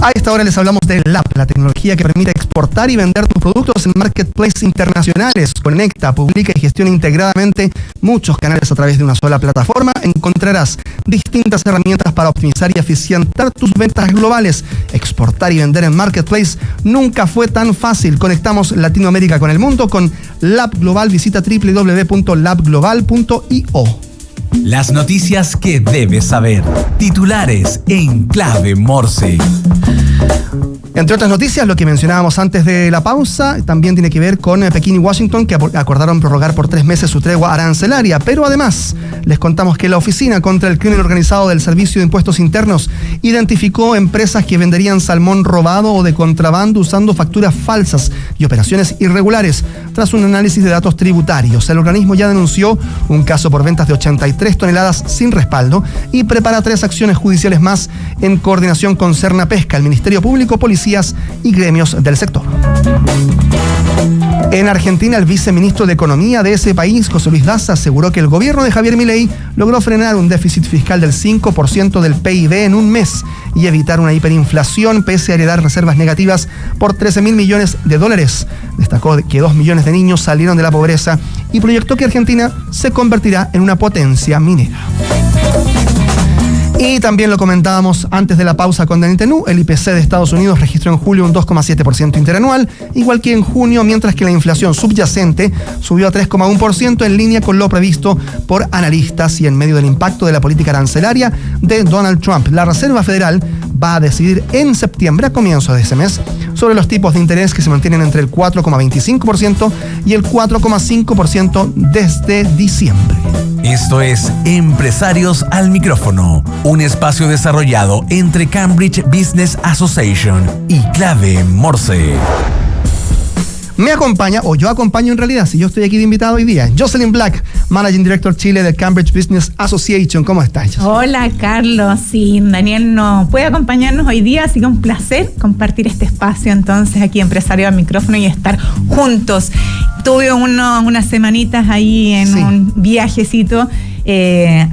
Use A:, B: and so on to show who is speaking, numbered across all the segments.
A: A esta hora les hablamos de LAP, la tecnología que permite exportar y vender tus productos en marketplaces internacionales. Conecta, publica y gestiona integradamente muchos canales a través de una sola plataforma. Encontrarás distintas herramientas para optimizar y eficientar tus ventas globales. Exportar y vender en marketplace nunca fue tan fácil. Conectamos Latinoamérica con el mundo con LAP Global. Visita www.lapglobal.io.
B: Las noticias que debes saber. Titulares en clave Morse.
A: Entre otras noticias, lo que mencionábamos antes de la pausa, también tiene que ver con Pekín y Washington, que acordaron prorrogar por 3 meses su tregua arancelaria. Pero además, les contamos que la Oficina contra el Crimen Organizado del Servicio de Impuestos Internos identificó empresas que venderían salmón robado o de contrabando usando facturas falsas y operaciones irregulares. Tras un análisis de datos tributarios, el organismo ya denunció un caso por ventas de 83 toneladas sin respaldo y prepara 3 acciones judiciales más en coordinación con Cernapesca, el Ministerio Público, policías y gremios del sector. En Argentina, el viceministro de Economía de ese país, José Luis Daza, aseguró que el gobierno de Javier Milei logró frenar un déficit fiscal del 5% del PIB en un mes y evitar una hiperinflación pese a heredar reservas negativas por 13.000 millones de dólares. Destacó que 2 millones de niños salieron de la pobreza y proyectó que Argentina se convertirá en una potencia minera. Y también lo comentábamos antes de la pausa con Dani Tenú, el IPC de Estados Unidos registró en julio un 2,7% interanual, igual que en junio, mientras que la inflación subyacente subió a 3,1% en línea con lo previsto por analistas y en medio del impacto de la política arancelaria de Donald Trump. La Reserva Federal va a decidir en septiembre, a comienzos de ese mes, sobre los tipos de interés que se mantienen entre el 4,25% y el 4,5% desde diciembre.
B: Esto es Empresarios al Micrófono, un espacio desarrollado entre Cambridge Business Association y Clave Morse.
A: Me acompaña, o yo acompaño en realidad, si yo estoy aquí de invitado hoy día, Jocelyn Black, Managing Director Chile de Cambridge Business Association. ¿Cómo estás, Jocelyn?
C: Hola, Carlos. Sí, Daniel no puede acompañarnos hoy día, así que un placer compartir este espacio entonces aquí Empresario al Micrófono y estar juntos. Tuve unas semanitas ahí en un viajecito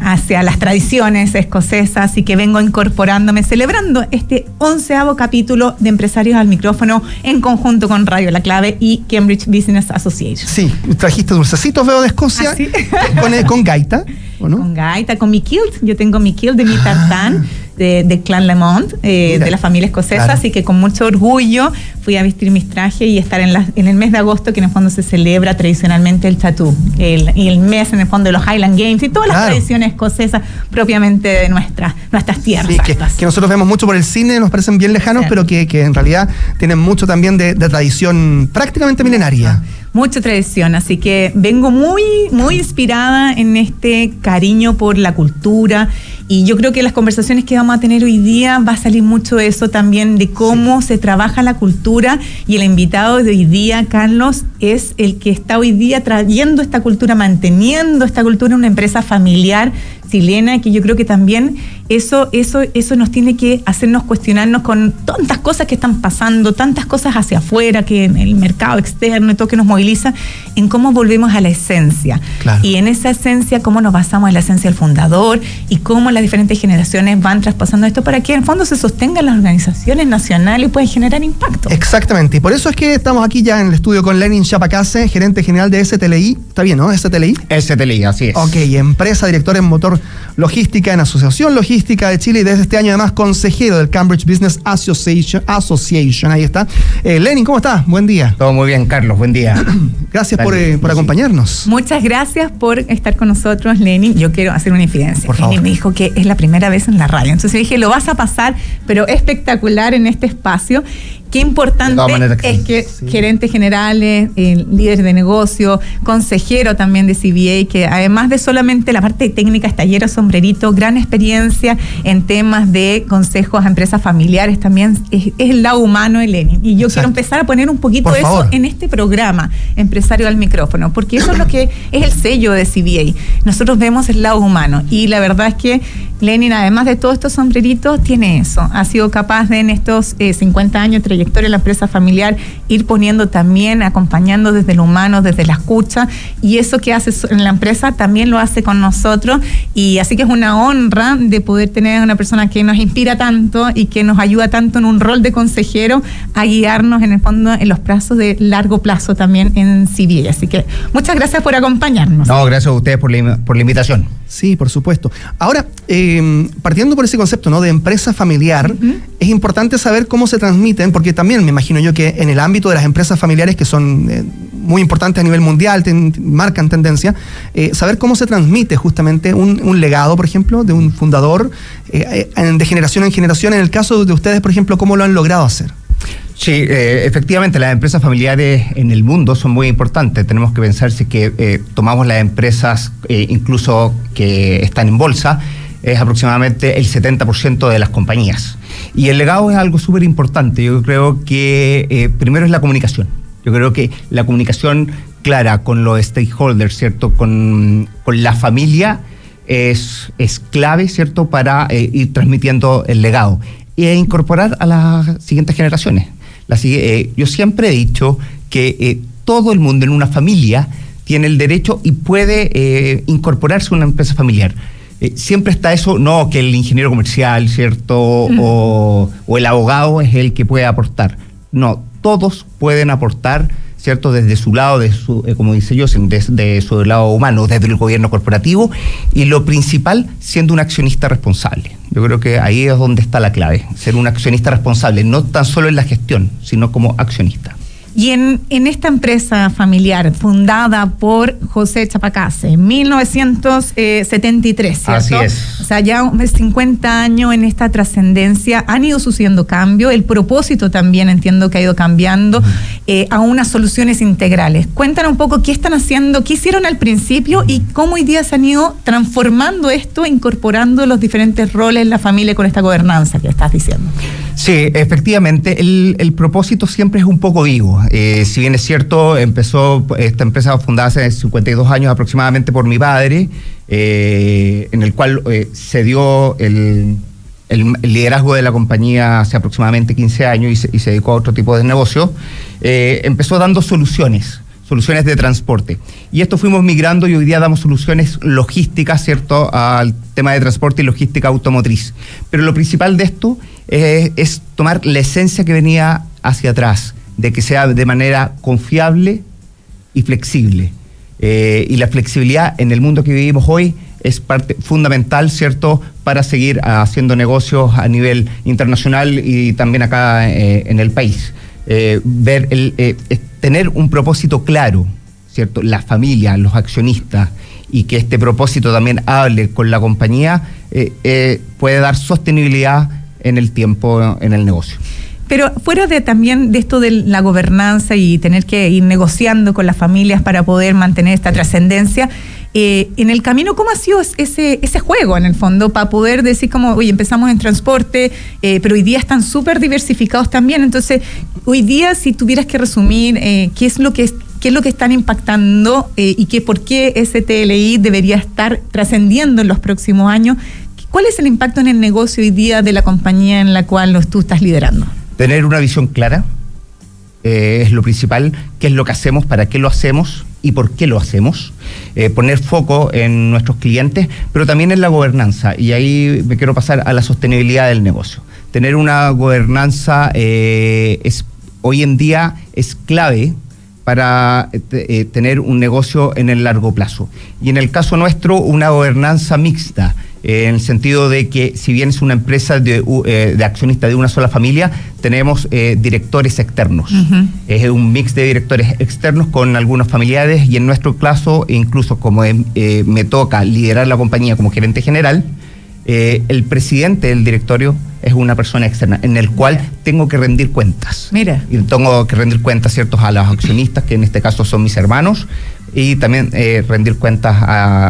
C: hacia las tradiciones escocesas, así que vengo incorporándome, celebrando este 11º capítulo de Empresarios al Micrófono en conjunto con Radio La Clave y Cambridge Business Association.
A: Sí, trajiste dulcecitos, veo, de Escocia, ¿sí? con gaita, ¿o no?
C: Con gaita, con mi kilt. Yo tengo mi kilt de mi tartán de Clan Lemont, de la familia escocesa, claro. Así que con mucho orgullo fui a vestir mis trajes y estar en el mes de agosto, que en el fondo se celebra tradicionalmente el tatú, y el mes en el fondo de los Highland Games y todas las tradiciones escocesas propiamente de nuestras tierras.
A: Sí, que nosotros vemos mucho por el cine, nos parecen bien lejanos, pero que en realidad tienen mucho también de tradición prácticamente milenaria.
C: Mucha tradición, así que vengo muy, muy inspirada en este cariño por la cultura, y yo creo que las conversaciones que vamos a tener hoy día va a salir mucho eso también de cómo se trabaja la cultura, y el invitado de hoy día, Carlos, es el que está hoy día trayendo esta cultura, manteniendo esta cultura en una empresa familiar chilena, que yo creo que también eso nos tiene que hacernos cuestionarnos con tantas cosas que están pasando, tantas cosas hacia afuera, que en el mercado externo y todo que nos moviliza, en cómo volvemos a la esencia. Claro. Y en esa esencia, cómo nos basamos en la esencia del fundador y cómo las diferentes generaciones van traspasando esto para que en el fondo se sostengan las organizaciones nacionales y puedan generar impacto.
A: Exactamente, y por eso es que estamos aquí ya en el estudio con Lenin Chapacase, gerente general de STLI. ¿Está bien, no? STLI.
D: STLI, así es.
A: Ok, empresa, director en motor logística en Asociación Logística de Chile, y desde este año además consejero del Cambridge Business Association. Ahí está. Lenin, ¿cómo estás? Buen día.
D: Todo muy bien, Carlos, buen día.
A: Gracias por acompañarnos.
C: Muchas gracias por estar con nosotros, Lenin. Yo quiero hacer una infidencia.
A: Por favor.
C: Lenin me dijo que es la primera vez en la radio, entonces dije, lo vas a pasar, pero espectacular en este espacio. Qué importante es que gerentes generales, líderes de negocio, consejero también de CBA, que además de solamente la parte técnica, estallero, sombrerito, gran experiencia en temas de consejos a empresas familiares, también es el lado humano de Lenin. Y yo quiero empezar a poner un poquito eso en este programa, Empresario al Micrófono, porque eso es lo que es el sello de CBA. Nosotros vemos el lado humano, y la verdad es que Lenin, además de todos estos sombreritos, tiene eso. Ha sido capaz de, en estos 50 años de trayectoria en la empresa familiar, ir poniendo también, acompañando desde lo humano, desde la escucha, y eso que hace en la empresa también lo hace con nosotros, y así que es una honra de poder tener a una persona que nos inspira tanto y que nos ayuda tanto en un rol de consejero a guiarnos en el fondo en los plazos de largo plazo también en CBA. Así que muchas gracias por acompañarnos.
D: No, gracias a ustedes por la invitación.
A: Sí, por supuesto. Ahora, partiendo por ese concepto, ¿no?, de empresa familiar, es importante saber cómo se transmiten, porque también me imagino yo que en el ámbito de las empresas familiares, que son muy importantes a nivel mundial, marcan tendencia, saber cómo se transmite justamente un legado, por ejemplo, de un fundador de generación en generación. En el caso de ustedes, por ejemplo, ¿cómo lo han logrado hacer?
D: Sí, efectivamente, las empresas familiares en el mundo son muy importantes. Tenemos que pensar si que tomamos las empresas incluso que están en bolsa, es aproximadamente el 70% de las compañías. Y el legado es algo súper importante. Yo creo que primero es la comunicación. Yo creo que la comunicación clara con los stakeholders, ¿cierto? Con la familia es clave, ¿cierto? Para ir transmitiendo el legado e incorporar a las siguientes generaciones. Yo siempre he dicho que todo el mundo en una familia tiene el derecho y puede incorporarse a una empresa familiar. Siempre está eso, no que el ingeniero comercial, ¿cierto? O el abogado es el que puede aportar. No, todos pueden aportar, ¿cierto? Desde su lado, como dice yo, desde su lado humano, desde el gobierno corporativo, y lo principal, siendo un accionista responsable. Yo creo que ahí es donde está la clave, ser un accionista responsable, no tan solo en la gestión, sino como accionista.
C: Y en esta empresa familiar fundada por José Chapacase en 1973, ¿cierto?
D: Así es.
C: O sea, ya 50 años en esta trascendencia, han ido sucediendo cambios, el propósito también entiendo que ha ido cambiando a unas soluciones integrales. Cuéntanos un poco qué están haciendo, qué hicieron al principio y cómo hoy día se han ido transformando esto, incorporando los diferentes roles en la familia con esta gobernanza que estás diciendo.
D: Sí, efectivamente, el propósito siempre es un poco vivo. Si bien es cierto, esta empresa fundada hace 52 años aproximadamente por mi padre, en el cual se dio el liderazgo de la compañía hace aproximadamente 15 años y se dedicó a otro tipo de negocio. Empezó dando soluciones de transporte. Y esto fuimos migrando y hoy día damos soluciones logísticas, ¿cierto?, al tema de transporte y logística automotriz. Pero lo principal de esto es tomar la esencia que venía hacia atrás, de que sea de manera confiable y flexible. Y la flexibilidad en el mundo que vivimos hoy es parte fundamental, ¿cierto?, para seguir haciendo negocios a nivel internacional y también acá en el país. Tener un propósito claro, ¿cierto?, la familia, los accionistas, y que este propósito también hable con la compañía, puede dar sostenibilidad en el tiempo, en el negocio.
C: Pero fuera de también de esto de la gobernanza y tener que ir negociando con las familias para poder mantener esta trascendencia, en el camino, ¿cómo ha sido ese juego en el fondo para poder decir como, oye, empezamos en transporte, pero hoy día están súper diversificados también? Entonces, hoy día, si tuvieras que resumir, ¿qué es lo que están impactando y por qué STLI debería estar trascendiendo en los próximos años? ¿Cuál es el impacto en el negocio hoy día de la compañía en la cual tú estás liderando?
D: Tener una visión clara es lo principal, qué es lo que hacemos, para qué lo hacemos y por qué lo hacemos. Poner foco en nuestros clientes, pero también en la gobernanza. Y ahí me quiero pasar a la sostenibilidad del negocio. Tener una gobernanza hoy en día es clave para tener un negocio en el largo plazo. Y en el caso nuestro, una gobernanza mixta, en el sentido de que si bien es una empresa de accionistas de una sola familia, tenemos directores externos. Es un mix de directores externos con algunos familiares, y en nuestro caso, incluso como me toca liderar la compañía como gerente general, el presidente del directorio es una persona externa, en el cual tengo que rendir cuentas.
C: Mira. Y
D: tengo que rendir cuentas, ¿cierto?, a los accionistas, que en este caso son mis hermanos, y también rendir cuentas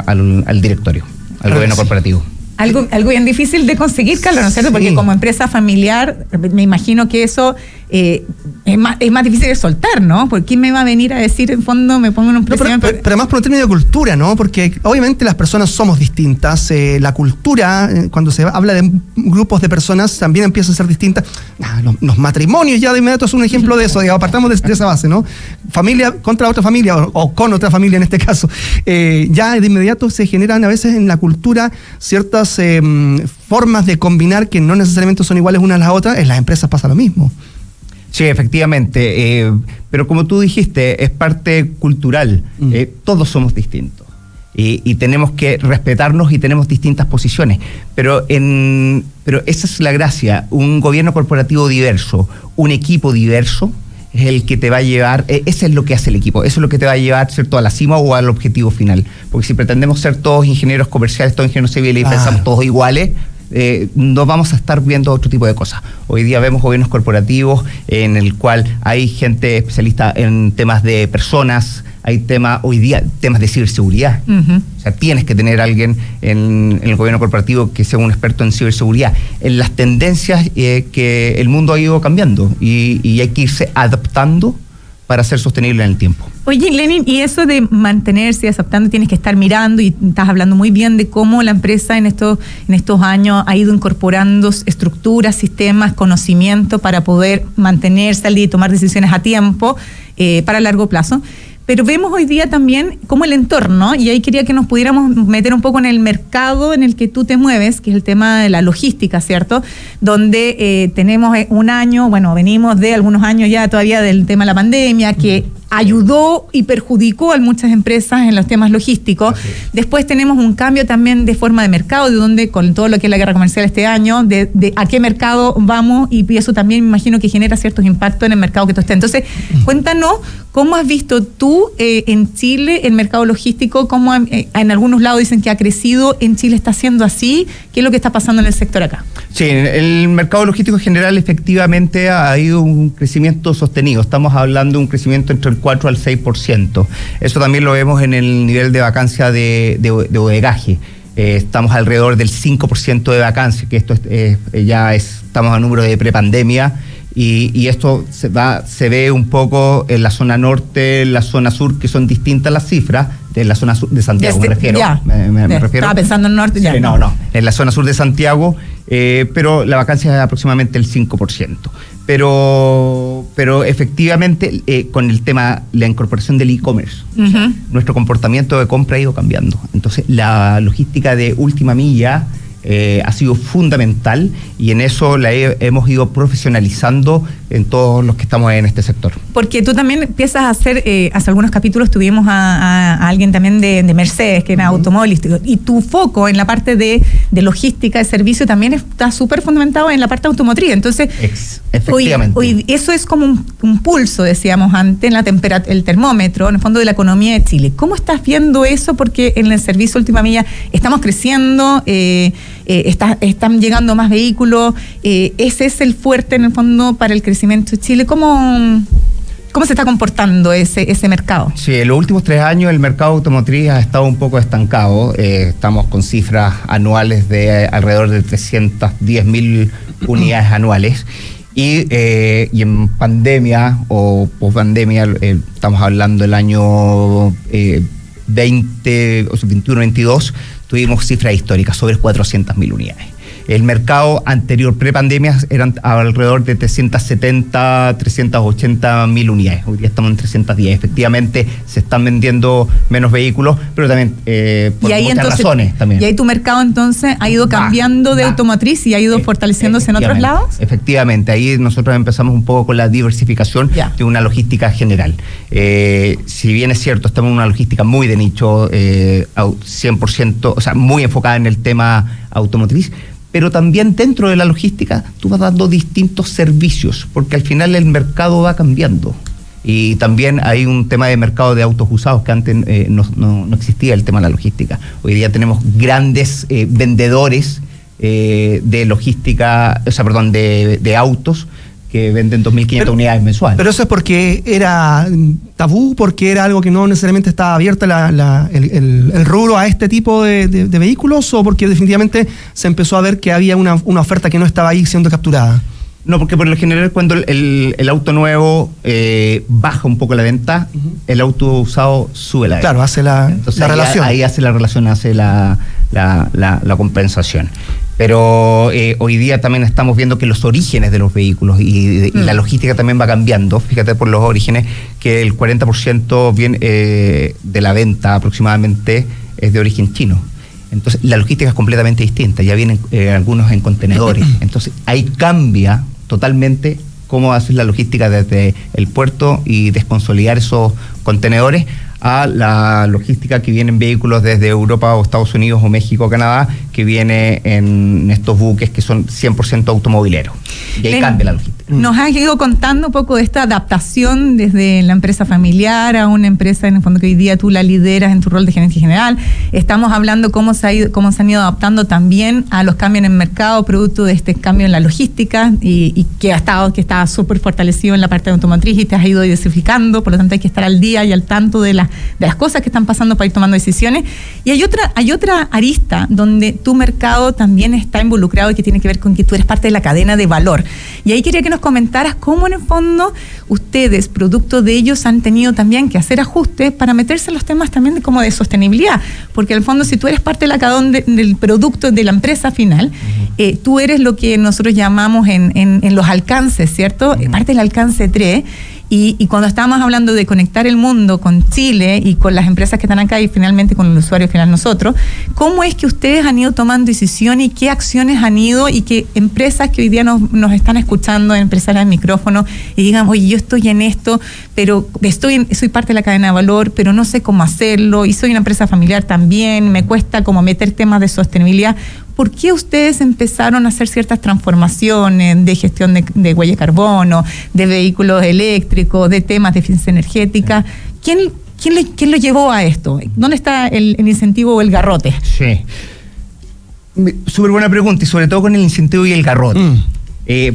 D: al directorio, al gobierno corporativo.
C: Algo bien difícil de conseguir, Carlos, ¿no es cierto? Porque como empresa familiar, me imagino que eso es más difícil de soltar, ¿no? ¿Por quién me va a venir a decir, en fondo, me pongo en un precio?
A: Pero además por un término de cultura, ¿no? Porque obviamente las personas somos distintas. La cultura, cuando se habla de grupos de personas, también empieza a ser distinta. Los matrimonios ya de inmediato es un ejemplo de eso, digamos, partamos de esa base, ¿no? Familia contra otra familia, o con otra familia en este caso. Ya de inmediato se generan a veces en la cultura ciertas formas de combinar que no necesariamente son iguales unas a las otras. En las empresas pasa lo mismo.
D: Sí, efectivamente, pero como tú dijiste, es parte cultural. Todos somos distintos y tenemos que respetarnos y tenemos distintas posiciones, pero esa es la gracia. Un gobierno corporativo diverso, un equipo diverso es el que te va a llevar, eso es lo que hace el equipo, eso es lo que te va a llevar, ¿cierto?, a la cima o al objetivo final, porque si pretendemos ser todos ingenieros comerciales, todos ingenieros civiles y pensamos todos iguales, no vamos a estar viendo otro tipo de cosas. Hoy día vemos gobiernos corporativos en el cual hay gente especialista en temas de personas, hay hoy día temas de ciberseguridad. O sea, tienes que tener a alguien en el gobierno corporativo que sea un experto en ciberseguridad, en las tendencias que el mundo ha ido cambiando y hay que irse adaptando para ser sostenible en el tiempo.
C: Oye, Lenin, y eso de mantenerse adaptando, tienes que estar mirando, y estás hablando muy bien de cómo la empresa en estos años ha ido incorporando estructuras, sistemas, conocimiento para poder mantenerse al día y tomar decisiones a tiempo para largo plazo. Pero vemos hoy día también como el entorno, y ahí quería que nos pudiéramos meter un poco en el mercado en el que tú te mueves, que es el tema de la logística, ¿cierto? Donde tenemos un año, venimos de algunos años ya todavía del tema de la pandemia, que ayudó y perjudicó a muchas empresas en los temas logísticos. Okay. Después tenemos un cambio también de forma de mercado, de donde con todo lo que es la guerra comercial este año, de a qué mercado vamos, y eso también me imagino que genera ciertos impactos en el mercado que tú estés. Entonces, cuéntanos, ¿cómo has visto tú en Chile el mercado logístico? ¿Cómo en algunos lados dicen que ha crecido? ¿En Chile está siendo así? ¿Qué es lo que está pasando en el sector acá?
D: Sí, el mercado logístico en general efectivamente ha ido un crecimiento sostenido. Estamos hablando de un crecimiento entre el 4 al 6%. Eso también lo vemos en el nivel de vacancia de bodegaje. Estamos alrededor del 5% de vacancia, que esto estamos a número de prepandemia, y esto se ve un poco en la zona norte, en la zona sur, que son distintas las cifras. De la zona sur de Santiago, me refiero. Me refiero.
C: Estaba pensando en el norte, ya.
D: Sí, no. En la zona sur de Santiago, pero la vacancia es aproximadamente el 5%. Pero efectivamente, con el tema, la incorporación del e-commerce, o sea, nuestro comportamiento de compra ha ido cambiando. Entonces, la logística de última milla ha sido fundamental, y en eso la hemos ido profesionalizando en todos los que estamos en este sector. Porque
C: tú también empiezas a hacer, hace algunos capítulos tuvimos a alguien también de Mercedes, que era automovilístico, y tu foco en la parte de logística, de servicio, también está súper fundamentado en la parte automotriz. Entonces,
D: efectivamente.
C: Hoy eso es como un pulso, decíamos antes, en el termómetro, en el fondo, de la economía de Chile. ¿Cómo estás viendo eso? Porque en el servicio última milla estamos creciendo, están llegando más vehículos, ese es el fuerte en el fondo para el crecimiento de Chile. ¿Cómo se está comportando ese mercado?
D: Sí, en los últimos 3 años el mercado automotriz ha estado un poco estancado. Estamos con cifras anuales de alrededor de 310.000 unidades anuales. Y en pandemia o pospandemia, estamos hablando del año 21-22, tuvimos cifras históricas sobre 400.000 unidades. El mercado anterior, prepandemia, eran alrededor de 380.000 unidades. Hoy día estamos en 310. Efectivamente, se están vendiendo menos vehículos, pero también por muchas razones. También.
C: Y ahí tu mercado entonces ha ido cambiando de automotriz y ha ido fortaleciéndose en otros lados.
D: Efectivamente, ahí nosotros empezamos un poco con la diversificación de una logística general. Si bien es cierto, estamos en una logística muy de nicho, 100%, o sea, muy enfocada en el tema automotriz, pero también dentro de la logística tú vas dando distintos servicios, porque al final el mercado va cambiando. Y también hay un tema de mercado de autos usados que antes no existía el tema de la logística. Hoy día tenemos grandes vendedores de logística, de autos, que venden 2.500 unidades mensuales.
A: Pero eso es porque era tabú, porque era algo que no necesariamente estaba abierta el rubro a este tipo de vehículos, o porque definitivamente se empezó a ver que había una oferta que no estaba ahí siendo capturada.
D: No, porque por lo general cuando el auto nuevo baja un poco la venta, el auto usado sube la venta.
A: Claro, hace
D: Entonces,
A: la relación.
D: Ahí hace la relación, hace la compensación. Pero hoy día también estamos viendo que los orígenes de los vehículos y la logística también va cambiando. Fíjate por los orígenes que el 40% de la venta aproximadamente es de origen chino. Entonces la logística es completamente distinta. Ya vienen algunos en contenedores. Entonces ahí cambia totalmente cómo hacer la logística desde el puerto y desconsolidar esos contenedores a la logística que viene en vehículos desde Europa o Estados Unidos o México o Canadá, que viene en estos buques que son 100% automovileros. Y ahí cambia la logística.
C: Nos has ido contando un poco de esta adaptación desde la empresa familiar a una empresa en el fondo que hoy día tú la lideras en tu rol de gerente general. Estamos hablando cómo se han ido adaptando también a los cambios en el mercado producto de este cambio en la logística y que estaba súper fortalecido en la parte de automotriz y te has ido diversificando, por lo tanto hay que estar al día y al tanto de las cosas que están pasando para ir tomando decisiones. Y hay otra arista donde tu mercado también está involucrado y que tiene que ver con que tú eres parte de la cadena de valor. Y ahí quería que nos comentaras cómo en el fondo ustedes, producto de ellos, han tenido también que hacer ajustes para meterse en los temas también como de sostenibilidad. Porque en el fondo, si tú eres parte de la cadena del producto de la empresa final, tú eres lo que nosotros llamamos en los alcances, ¿cierto? Parte del alcance 3. Y cuando estábamos hablando de conectar el mundo con Chile y con las empresas que están acá y finalmente con el usuario final nosotros, ¿cómo es que ustedes han ido tomando decisiones y qué acciones han ido y qué empresas que hoy día nos están escuchando, empresarios de micrófono, y digan, oye, yo estoy en esto, pero soy parte de la cadena de valor, pero no sé cómo hacerlo y soy una empresa familiar también, me cuesta como meter temas de sostenibilidad? ¿Por qué ustedes empezaron a hacer ciertas transformaciones de gestión de huella de carbono, de vehículos eléctricos, de temas de eficiencia energética? ¿Quién lo llevó a esto? ¿Dónde está el incentivo o el garrote?
D: Sí. Súper buena pregunta y sobre todo con el incentivo y el garrote.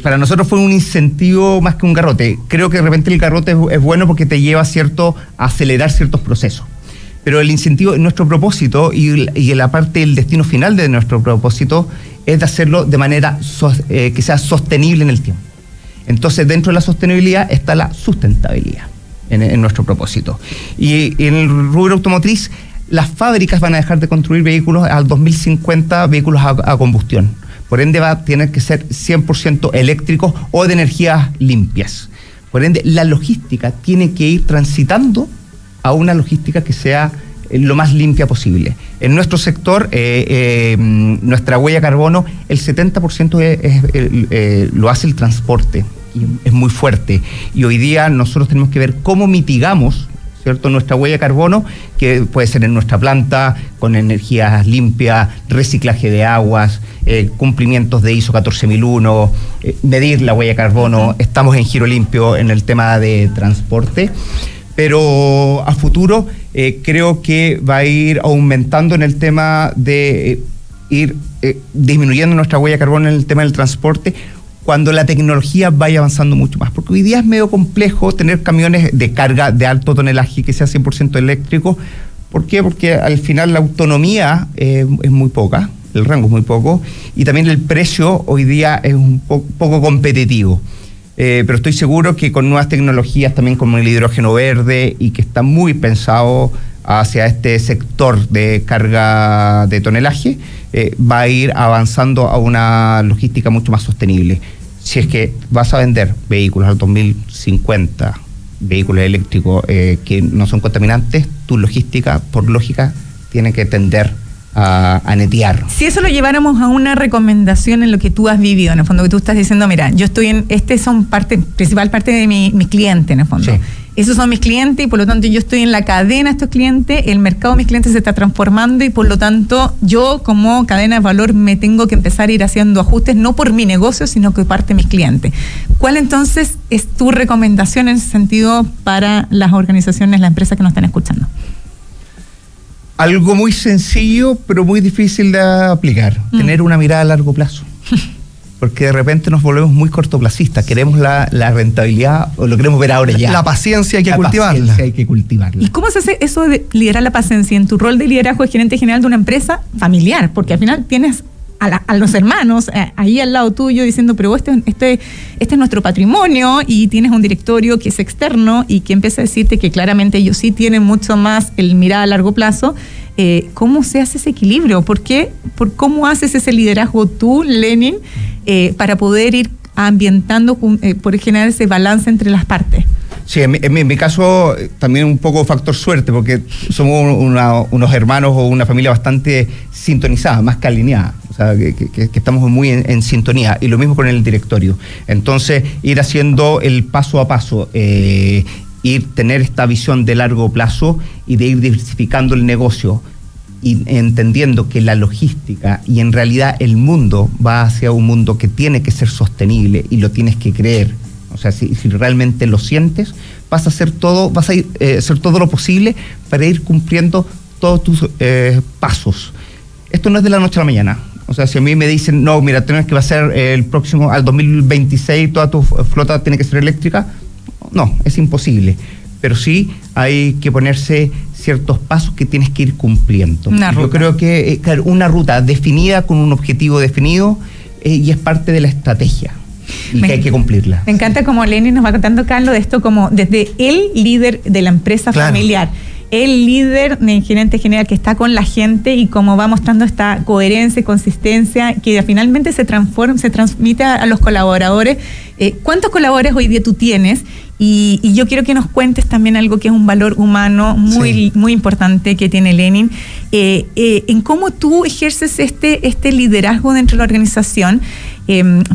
D: Para nosotros fue un incentivo más que un garrote. Creo que de repente el garrote es bueno porque te lleva a acelerar ciertos procesos. Pero el incentivo, nuestro propósito y la parte del destino final de nuestro propósito es de hacerlo de manera que sea sostenible en el tiempo. Entonces, dentro de la sostenibilidad está la sustentabilidad en nuestro propósito. Y en el rubro automotriz, las fábricas van a dejar de construir vehículos al 2050, vehículos a combustión. Por ende, va a tener que ser 100% eléctricos o de energías limpias. Por ende, la logística tiene que ir transitando a una logística que sea lo más limpia posible. En nuestro sector, nuestra huella de carbono, el 70% lo hace el transporte, y es muy fuerte. Y hoy día nosotros tenemos que ver cómo mitigamos, ¿cierto?, nuestra huella de carbono, que puede ser en nuestra planta, con energías limpias, reciclaje de aguas, cumplimientos de ISO 14001, medir la huella de carbono. Estamos en giro limpio en el tema de transporte. Pero a futuro creo que va a ir aumentando en el tema de ir disminuyendo nuestra huella de carbono en el tema del transporte cuando la tecnología vaya avanzando mucho más. Porque hoy día es medio complejo tener camiones de carga de alto tonelaje que sea 100% eléctrico. ¿Por qué? Porque al final la autonomía es muy poca, el rango es muy poco, y también el precio hoy día es un poco competitivo. Pero estoy seguro que con nuevas tecnologías, también como el hidrógeno verde, y que está muy pensado hacia este sector de carga de tonelaje, va a ir avanzando a una logística mucho más sostenible. Si es que vas a vender vehículos al 2050, vehículos eléctricos que no son contaminantes, tu logística, por lógica, tiene que tender a netear.
C: Si eso lo lleváramos a una recomendación en lo que tú has vivido, en el fondo, que tú estás diciendo, mira, yo estoy son principal parte de mis clientes, en el fondo. Sí. Esos son mis clientes y por lo tanto yo estoy en la cadena de estos clientes, el mercado de mis clientes se está transformando y por lo tanto yo como cadena de valor me tengo que empezar a ir haciendo ajustes, no por mi negocio, sino que parte de mis clientes. ¿Cuál entonces es tu recomendación en ese sentido para las organizaciones, las empresas que nos están escuchando?
D: Algo muy sencillo, pero muy difícil de aplicar. Tener una mirada a largo plazo. Porque de repente nos volvemos muy cortoplacistas. Queremos la rentabilidad o lo queremos ver ahora ya.
A: La paciencia hay que cultivarla.
D: ¿Y
C: cómo se hace eso de liderar la paciencia en tu rol de liderazgo de gerente general de una empresa familiar? Porque al final tienes a los hermanos ahí al lado tuyo diciendo, pero este es nuestro patrimonio, y tienes un directorio que es externo y que empieza a decirte que claramente ellos sí tienen mucho más el mirar a largo plazo. ¿Cómo se hace ese equilibrio? ¿Cómo haces ese liderazgo tú, Lenin, para poder ir ambientando, por generar ese balance entre las partes?
D: Sí, en mi caso también un poco factor suerte, porque somos unos hermanos o una familia bastante sintonizada, más que alineada, o sea, que estamos muy en sintonía, y lo mismo con el directorio. Entonces, ir haciendo el paso a paso, tener esta visión de largo plazo y de ir diversificando el negocio, y entendiendo que la logística y en realidad el mundo va hacia un mundo que tiene que ser sostenible, y lo tienes que creer. O sea, si realmente lo sientes, vas a hacer todo lo posible para ir cumpliendo todos tus pasos. Esto no es de la noche a la mañana. O sea, si a mí me dicen, no, mira, tienes que hacer al 2026 toda tu flota tiene que ser eléctrica, no, es imposible. Pero sí hay que ponerse ciertos pasos que tienes que ir cumpliendo. Yo creo que, claro, una ruta definida con un objetivo definido, y es parte de la estrategia. Y que hay que cumplirla.
C: Me encanta como Lenin nos va contando, Carlos, de esto como desde el líder de la empresa familiar, el líder de gerente general que está con la gente, y cómo va mostrando esta coherencia y consistencia que finalmente se transmite a los colaboradores. ¿Cuántos colaboradores hoy día tú tienes? Y yo quiero que nos cuentes también algo que es un valor humano muy importante que tiene Lenin, en cómo tú ejerces este liderazgo dentro de la organización,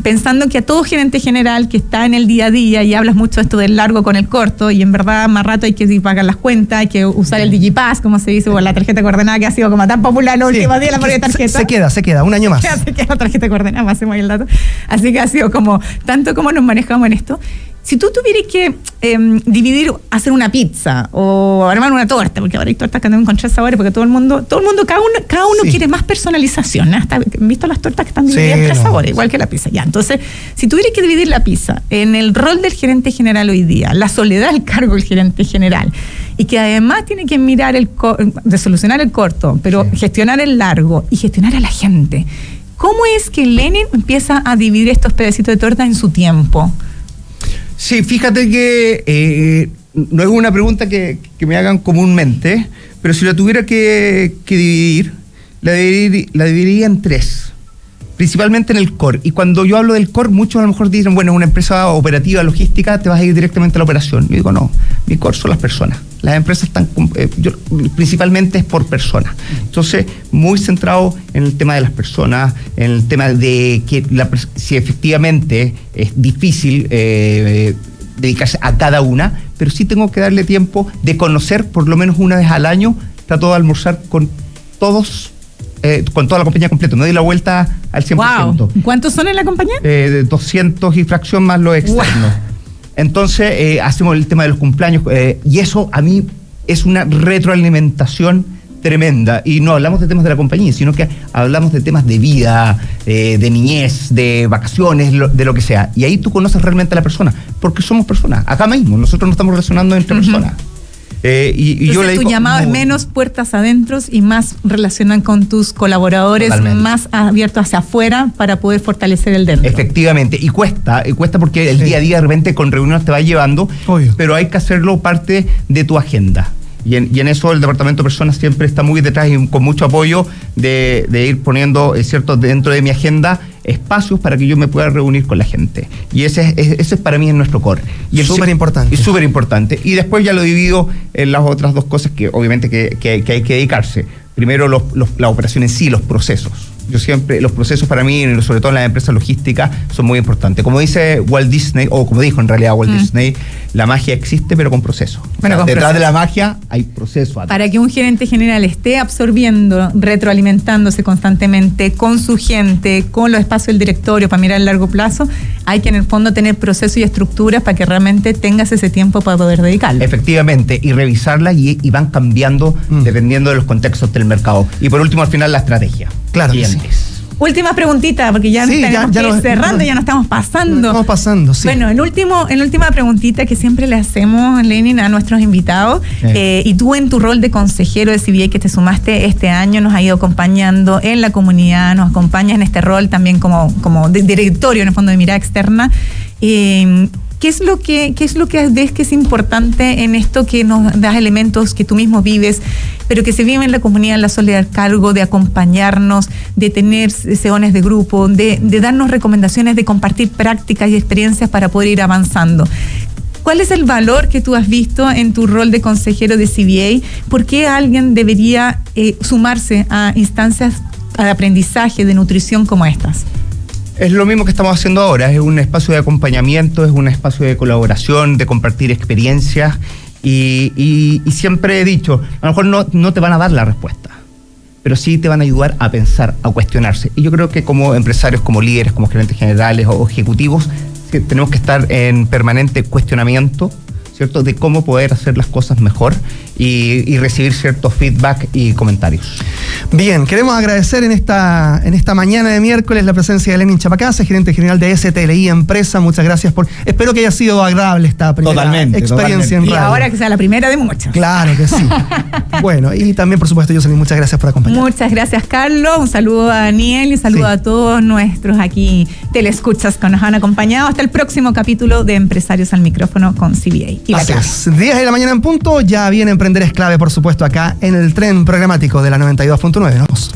C: pensando que a todo gerente general que está en el día a día, y hablas mucho esto del largo con el corto, y en verdad más rato hay que pagar las cuentas, hay que usar el DigiPass, como se dice, o la tarjeta coordenada, que ha sido como tan popular en los últimos días, la tarjeta. Se queda, un año más. Se queda la tarjeta coordenada, más hacemos ahí el dato. Así que ha sido como, tanto como nos manejamos en esto. Si tú tuvieras que hacer una pizza o armar una torta, porque ahora hay tortas que andan con 3 sabores, porque todo el mundo, cada uno quiere más personalización, ¿eh? Hasta han visto las tortas que están divididas en 3 sabores, igual que la pizza. Ya, entonces, si tuvieras que dividir la pizza en el rol del gerente general hoy día, la soledad al cargo del gerente general, y que además tiene que mirar de solucionar el corto, pero gestionar el largo y gestionar a la gente, ¿cómo es que Lenin empieza a dividir estos pedacitos de torta en su tiempo?
D: Sí, fíjate que no es una pregunta que me hagan comúnmente, pero si la tuviera que dividir, la dividiría en 3, principalmente en el core. Y cuando yo hablo del core, muchos a lo mejor dicen, bueno, una empresa operativa, logística, te vas a ir directamente a la operación. Yo digo, no, mi core son las personas. Las empresas están, principalmente es por personas. Entonces, muy centrado en el tema de las personas, en el tema de que si efectivamente es difícil dedicarse a cada una, pero sí tengo que darle tiempo de conocer por lo menos una vez al año. Trato de almorzar con todos, con toda la compañía completa. Me doy la vuelta al 100%.
C: Wow. ¿Cuántos son en la compañía?
D: 200 y fracción más los externos. Wow. Entonces, hacemos el tema de los cumpleaños, y eso a mí es una retroalimentación tremenda. Y no hablamos de temas de la compañía, sino que hablamos de temas de vida, de niñez, de vacaciones, de lo que sea. Y ahí tú conoces realmente a la persona, porque somos personas. Acá mismo, nosotros nos estamos relacionando entre personas.
C: Y yo le digo, tu llamado es menos puertas adentro y más relacionan con tus colaboradores, totalmente, más abiertos hacia afuera para poder fortalecer el dentro.
D: Efectivamente, y cuesta porque el día a día de repente con reuniones te va llevando, obvio, pero hay que hacerlo parte de tu agenda. Y en eso el Departamento de Personas siempre está muy detrás y con mucho apoyo de ir poniendo, cierto, dentro de mi agenda espacios para que yo me pueda reunir con la gente. Y ese es para mí en nuestro core. Y es súper importante. Es súper importante. Y después ya lo divido en las otras 2 cosas que obviamente que hay que dedicarse. Primero la operación en sí, los procesos. Yo siempre, los procesos para mí, sobre todo en las empresas logísticas, son muy importantes. Como dice Walt Disney, o como dijo en realidad Walt Disney, la magia existe pero con proceso. Bueno, detrás de la magia hay proceso.
C: Para que un gerente general esté absorbiendo, retroalimentándose constantemente con su gente, con los espacios del directorio para mirar a largo plazo, hay que en el fondo tener procesos y estructuras para que realmente tengas ese tiempo para poder dedicarlo.
D: Efectivamente, y revisarlas y van cambiando dependiendo de los contextos del mercado. Y por último, al final, la estrategia.
A: Claro.
C: Última preguntita, porque ya
A: Sí,
C: tenemos
A: ya
C: que ir
A: nos-
C: cerrando, ya nos estamos pasando.
A: Estamos pasando, sí.
C: Bueno, en última preguntita que siempre le hacemos, Lenin, a nuestros invitados, y tú en tu rol de consejero de CBA que te sumaste este año, nos has ido acompañando en la comunidad, nos acompañas en este rol también como de directorio, en el fondo de mirada externa. ¿Qué es lo que ves que es importante en esto que nos das elementos que tú mismo vives, pero que se vive en la comunidad, en la soledad al cargo, de acompañarnos, de tener sesiones de grupo, de darnos recomendaciones, de compartir prácticas y experiencias para poder ir avanzando? ¿Cuál es el valor que tú has visto en tu rol de consejero de CBA? ¿Por qué alguien debería sumarse a instancias de aprendizaje, de nutrición como estas?
D: Es lo mismo que estamos haciendo ahora, es un espacio de acompañamiento, es un espacio de colaboración, de compartir experiencias y siempre he dicho, a lo mejor no te van a dar la respuesta, pero sí te van a ayudar a pensar, a cuestionarse. Y yo creo que como empresarios, como líderes, como gerentes generales o ejecutivos, sí, tenemos que estar en permanente cuestionamiento, ¿cierto?, de cómo poder hacer las cosas mejor y recibir ciertos feedback y comentarios.
A: Bien, queremos agradecer en esta mañana de miércoles la presencia de Lenin Chapacase, gerente general de STLI Empresa. Muchas gracias espero que haya sido agradable esta primera experiencia en radio.
C: Y ahora que sea la primera de muchas.
A: Claro que sí. Bueno, y también, por supuesto, Jocelyn, muchas gracias por acompañarnos.
C: Muchas gracias, Carlos. Un saludo a Daniel y un saludo a todos nuestros aquí telescuchas que nos han acompañado. Hasta el próximo capítulo de Empresarios al Micrófono con CBA. Y
A: Así es. 10 de la mañana en punto, ya viene Emprender es Clave, por supuesto, acá en el tren programático de la 92.9. Vamos.